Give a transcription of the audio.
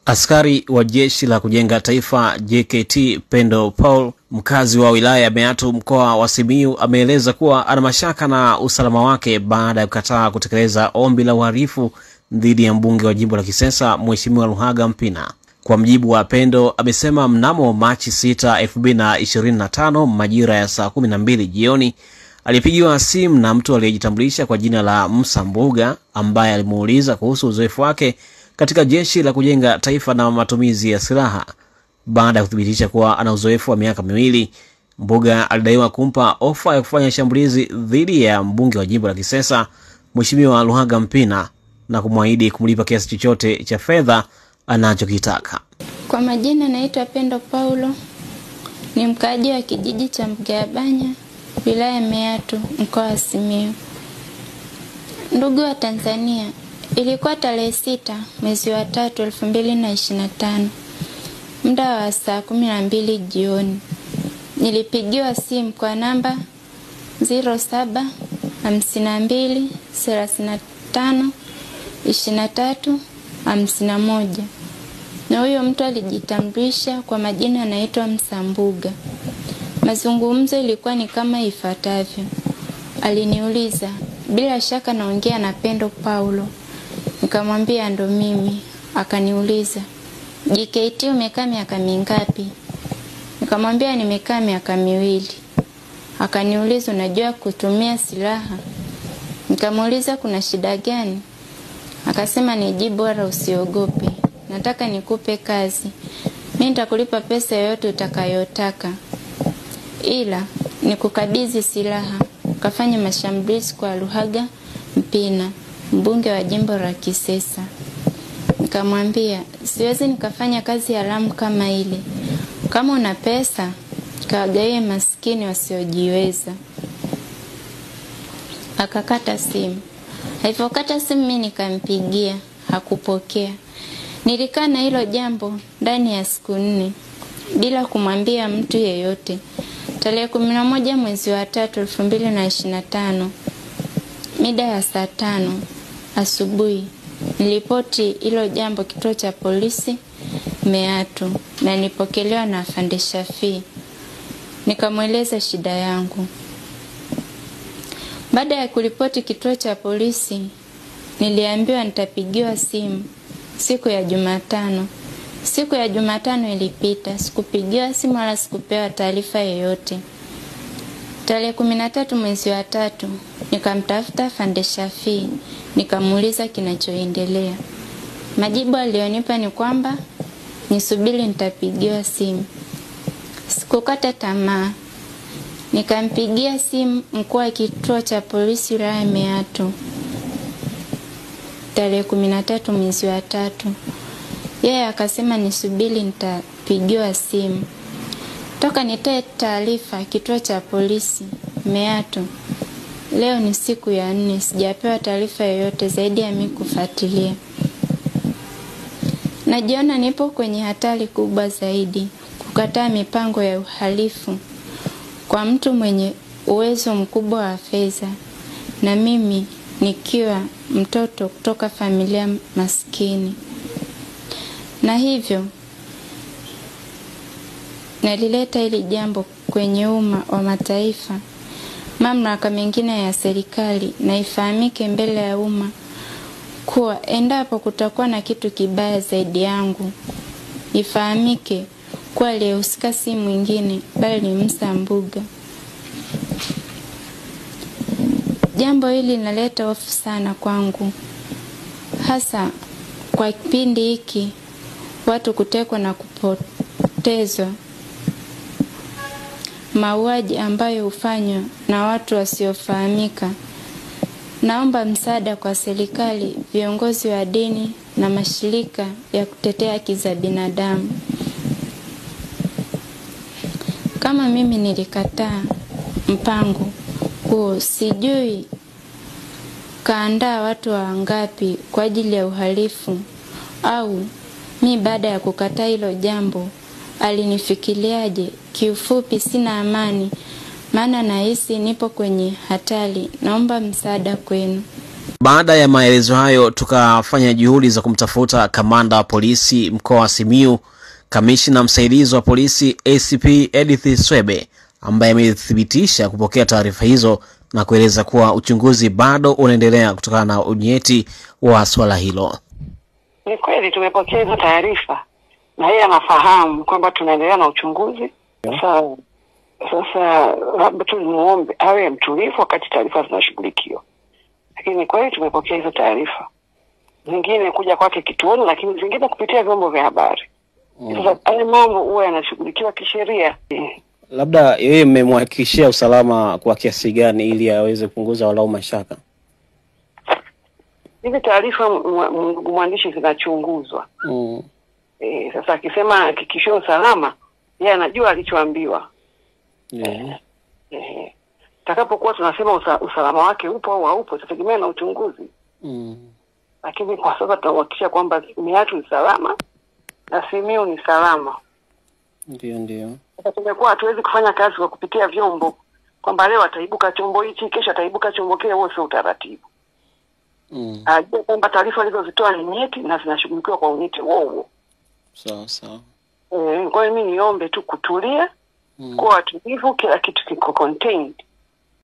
Askari wa Jeshi la Kujenga Taifa JKT Pendo Paul, mkazi wa wilaya ya Meatu mkoa wa Simiyu, ameeleza kuwa ana mashaka na usalama wake baada ya kukataa kutekeleza ombi la uhalifu dhidi ya mbunge wa jimbo la Kisesa Mheshimiwa Luhaga Mpina. Kwa mjibu wa Pendo, amesema mnamo Machi 6, 2025 majira ya saa 12 jioni alipigiwa simu na mtu aliyejitambulisha kwa jina la Msambuga, ambaye alimuuliza kuhusu uzoefu wake katika Jeshi la Kujenga Taifa na matumizi ya silaha. Baada ya kuthibitisha kuwa ana uzoefu wa miaka 2, Mbuga alidaiwa kumpa ofa ya kufanya shambulizi dhidi ya mbunge wa jimbo la Kisesa Mheshimiwa Luhaga Mpina na kumwahidi kumlipa kiasi chochote cha fedha anachokitaka. Kwa majina naitwa Pendo Paulo, ni mkaaji wa kijiji cha Mgabanya, wilaya ya Meatu, mkoa wa Simiyu. Ndugu wa Tanzania, ilikuwa tarehe 6 mwezi wa 3 2025, muda wa saa 12 jioni. Nilipigiwa simu kwa namba 07 52 35 23 51. Na huyo mtu alijitambulisha kwa majina anaitwa Msambuga. Mazungumzo ilikuwa ni kama ifuatavyo. Aliniuliza, bila shaka naongea na Pendo Paulo. Nikamwambia ndo mimi. Akaniuliza, JKT umekaa miaka mingapi? Nikamwambia nimekaa miaka 2. Akaniuliza, unajua kutumia silaha? Nikamuuliza kuna shida gani? Akasema nijibu bora usiogope. Nataka nikupe kazi. Mimi nitakulipa pesa yoyote utakayotaka. Ila nikukabidhi silaha ukafanya mashambulizi kwa Luhaga Mpina, mbunge wa jimbo la Kisesa. Nikamwambia siwezi nikafanya kazi haramu kama ile. Kama una pesa kawagawie maskini wasiojiweza. Akakata simu. Alipokata simu mimi nikampigia, hakupokea. Nilikaa na hilo jambo ndani ya siku 4 bila kumwambia mtu yeyote. Tarehe 11 mwezi wa 3 2025 mida ya saa 5 asubuhi nilipoti hilo jambo kituo cha polisi Meatu na nilipokelewa na Afande Shafi. Nikamweleza shida yangu. Baada ya kuripoti kituo cha polisi, niliambiwa nitapigiwa simu siku ya Jumatano. Siku ya Jumatano ilipita, sikupigiwa simu wala sikupewa taarifa yoyote. Tarehe 13 mwezi wa 3 nikamtafuta Afande Shafi, nikamuuliza kinachoendelea. Majibu alionipa ni kwamba nisubiri nitapigiwa simu. Sikukata tamaa. Nikampigia simu mkuu wa kituo cha polisi wilaya ya Meatu tarehe 13 mwezi wa 3. Yeye akasema nisubiri nitapigiwa simu. Toka nitoe taarifa kituo cha polisi Meatu, leo ni siku ya 4, sijapewa taarifa yoyote zaidi ya mimi kufuatilia. Najiona nipo kwenye hatari kubwa zaidi, kukataa mipango ya uhalifu kwa mtu mwenye uwezo mkubwa wa fedha, na mimi nikiwa mtoto kutoka familia maskini. Na hivyo nalileta hili jambo kwenye umma wa mataifa, mamlaka mengine ya serikali, na ifahamike mbele ya umma kuwa endapo kutakuwa na kitu kibaya zaidi yangu, ifahamike kwa aliyehusika si mwingine bali ni Msambuga. Jambo hili linaleta hofu sana kwangu, hasa kwa kipindi hiki watu kutekwa na kupotezwa, mauaji ambayo hufanywa na watu wasiofahamika. Naomba msaada kwa serikali, viongozi wa dini na mashirika ya kutetea haki za binadamu. Kama mimi nilikataa mpango huo, sijui kaandaa watu wangapi kwa ajili ya uhalifu, au mimi baada ya kukataa hilo jambo alinifikiriaje. Kiufupi sina amani, maana nahisi nipo kwenye hatari. Naomba msaada kwenu. Baada ya maelezo hayo, tukafanya juhudi za kumtafuta kamanda wa polisi mkoa wa Simiyu, kamishna msaidizi wa polisi ACP Edith Swebe, ambaye amethibitisha kupokea taarifa hizo na kueleza kuwa uchunguzi bado unaendelea kutokana na unyeti wa swala hilo. Ni kweli tumepokea hizo taarifa na yeye anafahamu kwamba tunaendelea na uchunguzi. Sasa labda tu muombe awe mtulivu wakati taarifa zinashughulikiwa. Lakini kweli tumepokea hizo taarifa. Zingine kuja kwake kituoni, lakini zingine kupitia vyombo vya habari. Sasa haya mambo huwa yanashughulikiwa kisheria. Labda yeye mmemhakikishia usalama kwa kiasi gani ili aweze kupunguza walau mashaka? Hizi taarifa mwandishi zinachunguzwa. Sasa akisema hakikishio usalama, yeye anajua alichoambiwa. Takapokuwa tunasema usalama wake upo au haupo, tutategemea na uchunguzi. Lakini kwa sasa tunahakikisha kwamba Meatu ni salama na Simiyu ni salama. Ndio. Sasa tumekuwa hatuwezi kufanya kazi kwa kupitia vyombo kwamba leo ataibuka chombo hichi, kesho ataibuka chombo kile. Huo sio utaratibu. Ajue kwamba taarifa alizozitoa ni nyeti na zinashughulikiwa kwa unyeti wao. Sawa. Kwa hiyo mimi niombe tu kutulia, kwa watulivu, kila kitu kiko contained.